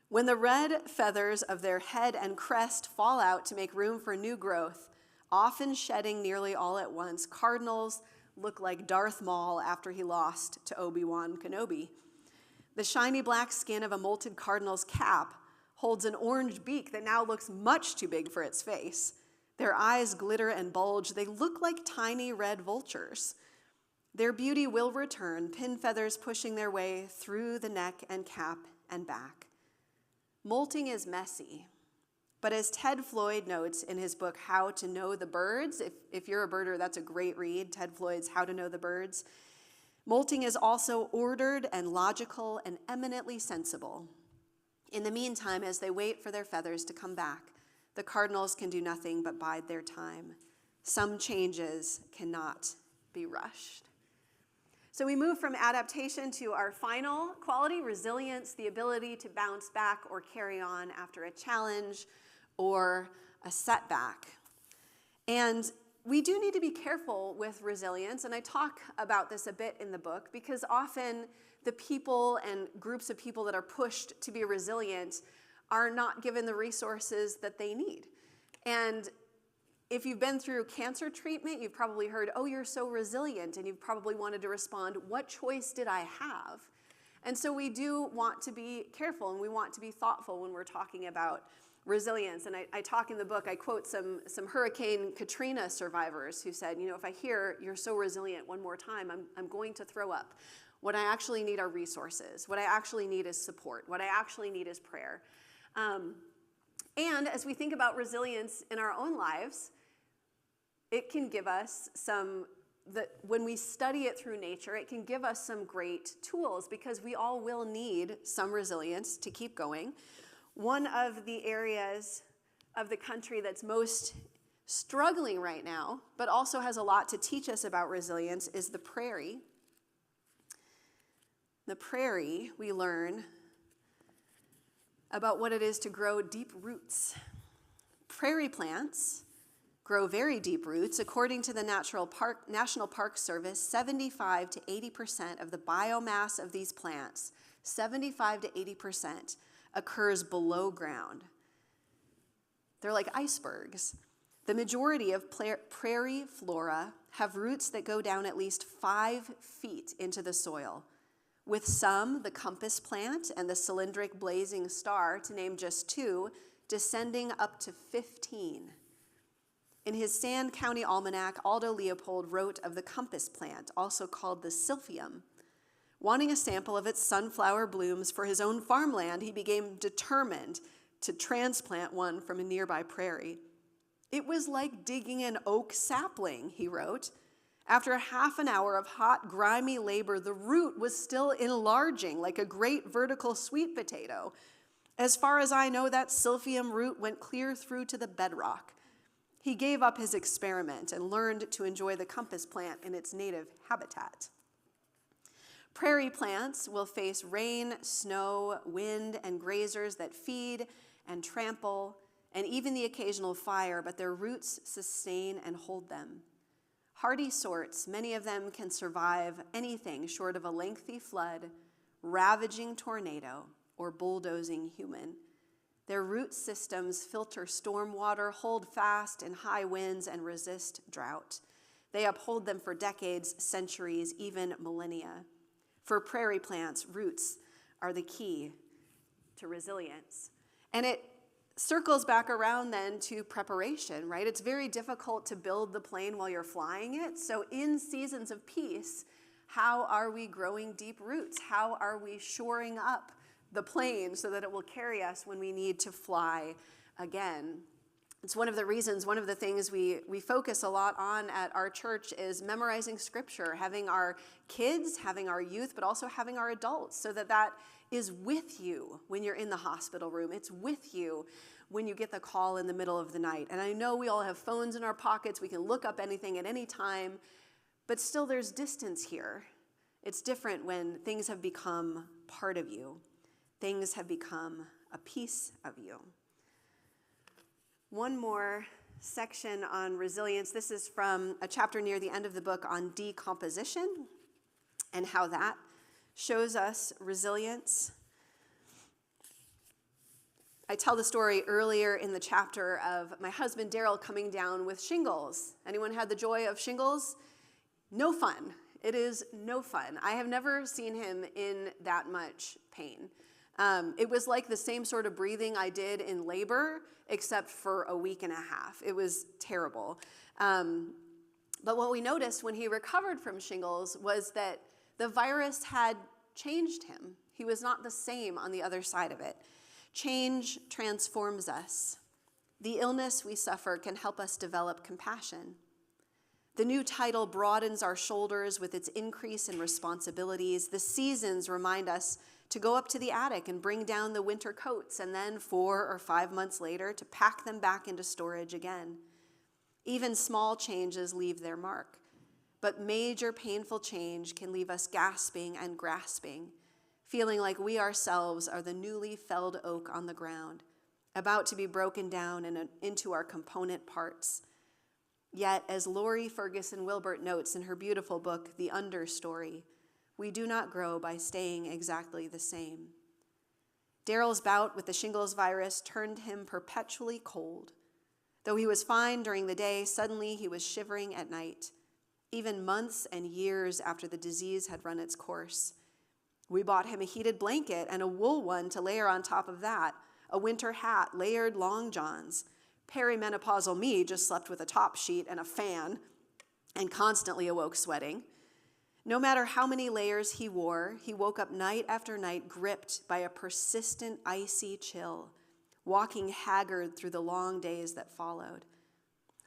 When the red feathers of their head and crest fall out to make room for new growth, often shedding nearly all at once, cardinals look like Darth Maul after he lost to Obi-Wan Kenobi. The shiny black skin of a molted cardinal's cap holds an orange beak that now looks much too big for its face. Their eyes glitter and bulge. They look like tiny red vultures. Their beauty will return, pin feathers pushing their way through the neck and cap and back. Molting is messy, but as Ted Floyd notes in his book, How to Know the Birds, if you're a birder, that's a great read, Ted Floyd's How to Know the Birds. Molting is also ordered and logical and eminently sensible. In the meantime, as they wait for their feathers to come back, the cardinals can do nothing but bide their time. Some changes cannot be rushed. So we move from adaptation to our final quality, resilience, the ability to bounce back or carry on after a challenge or a setback. And we do need to be careful with resilience, and I talk about this a bit in the book, because often the people and groups of people that are pushed to be resilient are not given the resources that they need. And if you've been through cancer treatment, you've probably heard, "Oh, you're so resilient," and you've probably wanted to respond, "What choice did I have?" And so we do want to be careful, and we want to be thoughtful when we're talking about resilience. And I talk in the book, I quote some Hurricane Katrina survivors who said, if I hear "you're so resilient" one more time, I'm going to throw up. What I actually need are resources. What I actually need is support. What I actually need is prayer. And as we think about resilience in our own lives, it can give us when we study it through nature, it can give us some great tools because we all will need some resilience to keep going. One of the areas of the country that's most struggling right now, but also has a lot to teach us about resilience, is the prairie. The prairie, we learn about what it is to grow deep roots. Prairie plants grow very deep roots. According to the National Park Service, 75 to 80% of the biomass of these plants, 75 to 80%, occurs below ground. They're like icebergs. The majority of prairie flora have roots that go down at least 5 feet into the soil, with some, the compass plant and the cylindric blazing star, to name just 2, descending up to 15. In his Sand County Almanac, Aldo Leopold wrote of the compass plant, also called the silphium. Wanting a sample of its sunflower blooms for his own farmland, he became determined to transplant one from a nearby prairie. It was like digging an oak sapling, he wrote. After half an hour of hot, grimy labor, the root was still enlarging like a great vertical sweet potato. As far as I know, that silphium root went clear through to the bedrock. He gave up his experiment and learned to enjoy the compass plant in its native habitat. Prairie plants will face rain, snow, wind, and grazers that feed and trample, and even the occasional fire, but their roots sustain and hold them. Hardy sorts, many of them can survive anything short of a lengthy flood, ravaging tornado, or bulldozing human. Their root systems filter storm water, hold fast in high winds, and resist drought. They uphold them for decades, centuries, even millennia. For prairie plants, roots are the key to resilience. And it circles back around then to preparation, right? It's very difficult to build the plane while you're flying it. So in seasons of peace, how are we growing deep roots? How are we shoring up the plane so that it will carry us when we need to fly again? It's one of the reasons, one of the things we focus a lot on at our church is memorizing scripture, having our kids, having our youth, but also having our adults, so that that is with you when you're in the hospital room. It's with you when you get the call in the middle of the night. And I know we all have phones in our pockets. We can look up anything at any time, but still there's distance here. It's different when things have become part of you. Things have become a piece of you. One more section on resilience. This is from a chapter near the end of the book on decomposition and how that shows us resilience. I tell the story earlier in the chapter of my husband Daryl coming down with shingles. Anyone had the joy of shingles? No fun. It is no fun. I have never seen him in that much pain. It was like the same sort of breathing I did in labor, except for a week and a half. It was terrible. But what we noticed when he recovered from shingles was that the virus had changed him. He was not the same on the other side of it. Change transforms us. The illness we suffer can help us develop compassion. The new title broadens our shoulders with its increase in responsibilities. The seasons remind us to go up to the attic and bring down the winter coats, and then 4 or 5 months later to pack them back into storage again. Even small changes leave their mark, but major painful change can leave us gasping and grasping, feeling like we ourselves are the newly felled oak on the ground, about to be broken down into our component parts. Yet, as Lori Ferguson Wilbert notes in her beautiful book, The Understory, we do not grow by staying exactly the same. Daryl's bout with the shingles virus turned him perpetually cold. Though he was fine during the day, suddenly he was shivering at night, even months and years after the disease had run its course. We bought him a heated blanket and a wool one to layer on top of that, a winter hat, layered long johns. Perimenopausal me just slept with a top sheet and a fan and constantly awoke sweating. No matter how many layers he wore, he woke up night after night gripped by a persistent icy chill, walking haggard through the long days that followed.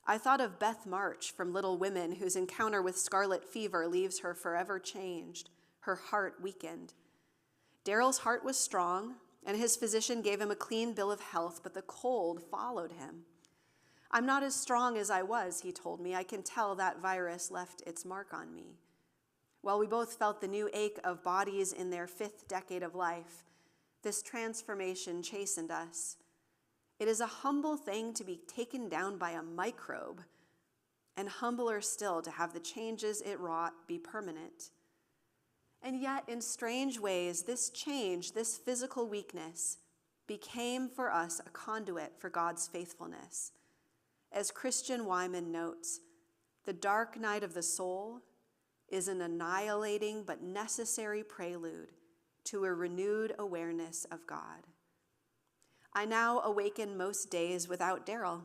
I thought of Beth March from Little Women, whose encounter with scarlet fever leaves her forever changed, her heart weakened. Daryl's heart was strong, and his physician gave him a clean bill of health, but the cold followed him. I'm not as strong as I was, he told me. I can tell that virus left its mark on me. While we both felt the new ache of bodies in their 5th decade of life, this transformation chastened us. It is a humble thing to be taken down by a microbe, and humbler still to have the changes it wrought be permanent. And yet, in strange ways, this change, this physical weakness, became for us a conduit for God's faithfulness. As Christian Wyman notes, the dark night of the soul is an annihilating but necessary prelude to a renewed awareness of God. I now awaken most days without Daryl.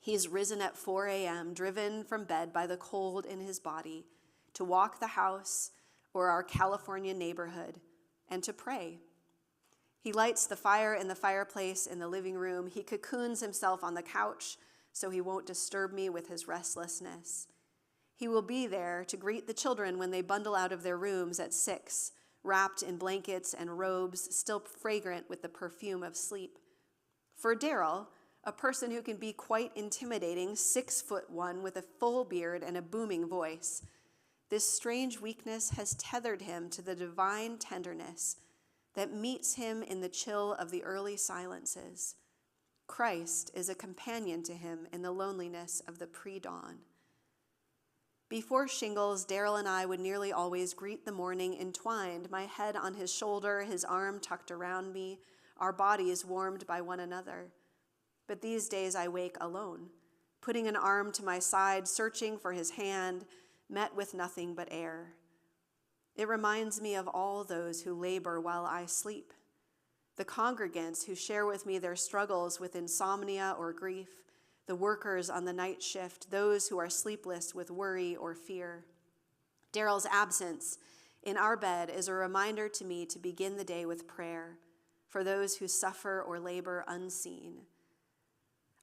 He's risen at 4 a.m., driven from bed by the cold in his body, to walk the house or our California neighborhood and to pray. He lights the fire in the fireplace in the living room. He cocoons himself on the couch so he won't disturb me with his restlessness. He will be there to greet the children when they bundle out of their rooms at 6, wrapped in blankets and robes, still fragrant with the perfume of sleep. For Daryl, a person who can be quite intimidating, 6'1" with a full beard and a booming voice, this strange weakness has tethered him to the divine tenderness that meets him in the chill of the early silences. Christ is a companion to him in the loneliness of the pre-dawn. Before shingles, Daryl and I would nearly always greet the morning entwined, my head on his shoulder, his arm tucked around me, our bodies warmed by one another. But these days I wake alone, putting an arm to my side, searching for his hand, met with nothing but air. It reminds me of all those who labor while I sleep, the congregants who share with me their struggles with insomnia or grief, the workers on the night shift, those who are sleepless with worry or fear. Daryl's absence in our bed is a reminder to me to begin the day with prayer for those who suffer or labor unseen.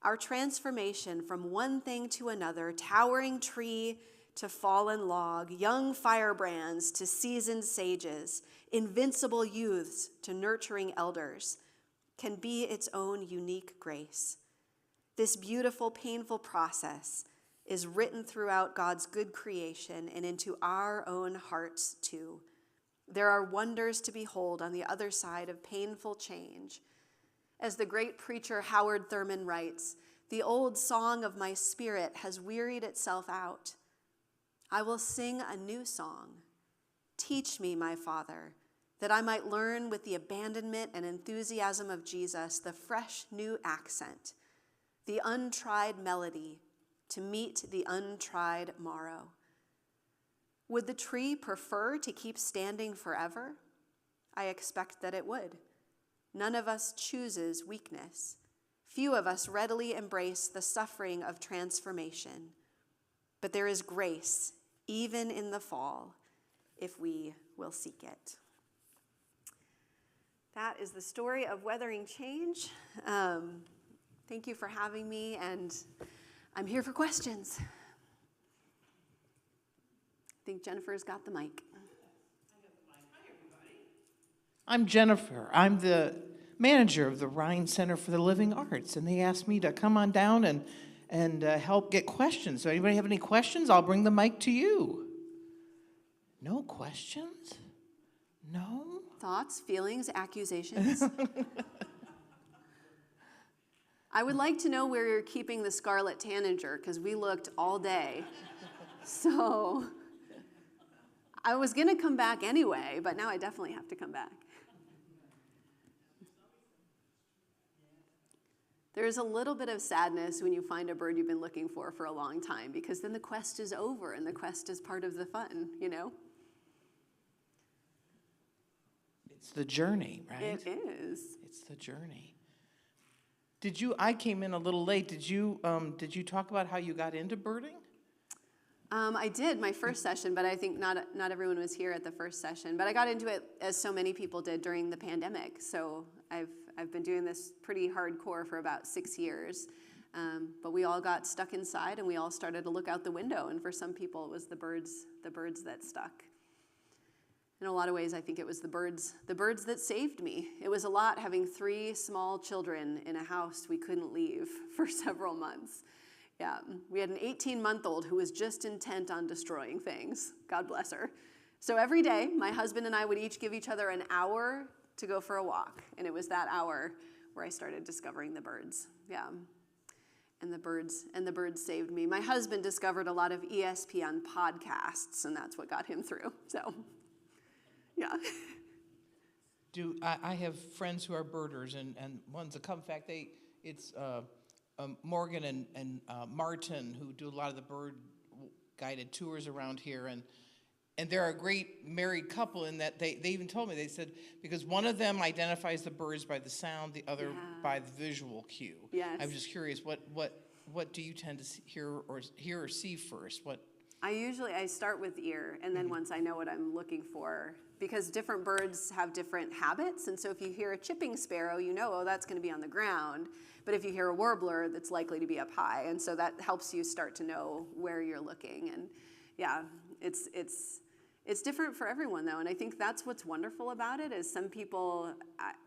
Our transformation from one thing to another, towering tree to fallen log, young firebrands to seasoned sages, invincible youths to nurturing elders, can be its own unique grace. This beautiful, painful process is written throughout God's good creation and into our own hearts too. There are wonders to behold on the other side of painful change. As the great preacher Howard Thurman writes, the old song of my spirit has wearied itself out. I will sing a new song. Teach me, my Father, that I might learn with the abandonment and enthusiasm of Jesus the fresh new accent, the untried melody to meet the untried morrow. Would the tree prefer to keep standing forever? I expect that it would. None of us chooses weakness. Few of us readily embrace the suffering of transformation. But there is grace, even in the fall, if we will seek it. That is the story of weathering change. Thank you for having me, and I'm here for questions. I think Jennifer's got the mic.
I'm Jennifer. I'm the manager of the Rhine Center for the Living Arts, and they asked me to come on down and help get questions. So anybody have any questions? I'll bring the mic to you. No questions? No?
Thoughts, feelings, accusations? I would like to know where you're keeping the scarlet tanager, because we looked all day. So I was going to come back anyway, but now I definitely have to come back. There's a little bit of sadness when you find a bird you've been looking for a long time, because then the quest is over, and the quest is part of the fun, you know?
It's the journey, right?
It is.
It's the journey. I came in a little late. Did you talk about how you got into birding?
I did my first session, but I think not everyone was here at the first session. But I got into it as so many people did during the pandemic. So I've I've been doing this pretty hardcore for about 6 years. But we all got stuck inside, and we all started to look out the window. And for some people, it was the birds that stuck. In a lot of ways, I think it was the birds that saved me. It was a lot having 3 small children in a house we couldn't leave for several months. Yeah, we had an 18-month-old who was just intent on destroying things. God bless her. So every day, my husband and I would each give each other an hour to go for a walk. And it was that hour where I started discovering the birds. Yeah. And the birds saved me. My husband discovered a lot of ESPN podcasts, and that's what got him through. So, yeah.
I have friends who are birders, and one's a in fact, it's Morgan and Martin who do a lot of the bird guided tours around here, and they're a great married couple in that they even told me, they said, because one of them identifies the birds by the sound, the other by the visual cue.
Yes.
I'm just curious, what do you tend to hear or see first?
I start with ear, and then once I know what I'm looking for, because different birds have different habits, and so if you hear a chipping sparrow, you know, oh, that's going to be on the ground. But if you hear a warbler, that's likely to be up high, and so that helps you start to know where you're looking. And yeah, it's different for everyone, though, and I think that's what's wonderful about it is some people,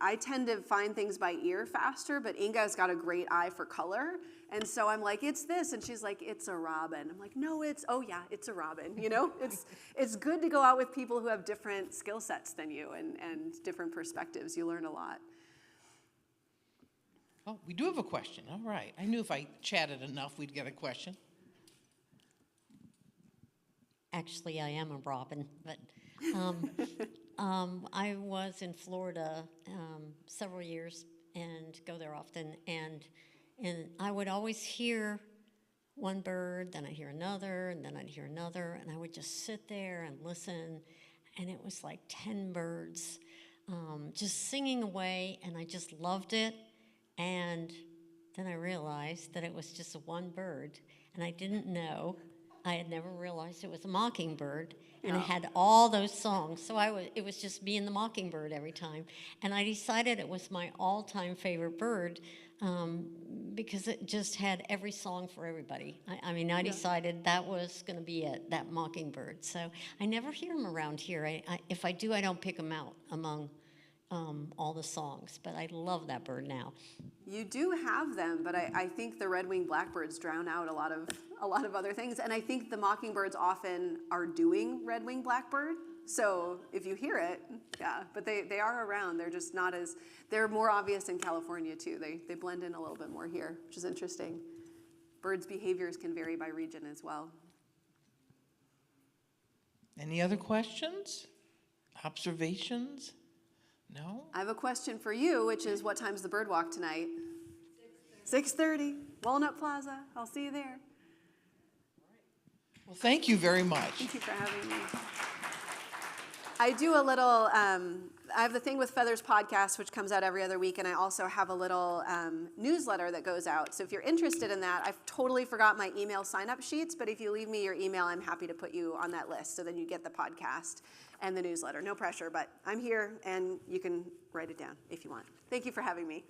I tend to find things by ear faster, but Inga's got a great eye for color, and so I'm like, it's this, and she's like, it's a robin. I'm like, no, it's a robin, you know? It's good to go out with people who have different skill sets than you and different perspectives. You learn a lot.
Oh, we do have a question. All right. I knew if I chatted enough, we'd get a question.
Actually, I am a robin, but I was in Florida several years and go there often, and I would always hear one bird, then I'd hear another, and then I'd hear another, and I would just sit there and listen, and it was like 10 birds just singing away, and I just loved it, and then I realized that it was just one bird, and I didn't know. I had never realized it was a mockingbird, and it had all those songs. So it was just me and the mockingbird every time. And I decided it was my all-time favorite bird because it just had every song for everybody. I decided that was going to be it, that mockingbird. So I never hear them around here. If I do, I don't pick them out among all the songs. But I love that bird now.
You do have them, but I think the red-winged blackbirds drown out a lot of other things. And I think the mockingbirds often are doing red-winged blackbird. So if you hear it, yeah, but they are around. They're just not as, they're more obvious in California too. They blend in a little bit more here, which is interesting. Birds' behaviors can vary by region as well.
Any other questions? Observations? No?
I have a question for you, which is what time's the bird walk tonight? 6:30, Walnut Plaza. I'll see you there.
Well, thank you very much.
Thank you for having me. I do a little, I have the Thing with Feathers podcast, which comes out every other week, and I also have a little newsletter that goes out. So if you're interested in that, I've totally forgot my email sign-up sheets, but if you leave me your email, I'm happy to put you on that list, so then you get the podcast and the newsletter. No pressure, but I'm here, and you can write it down if you want. Thank you for having me.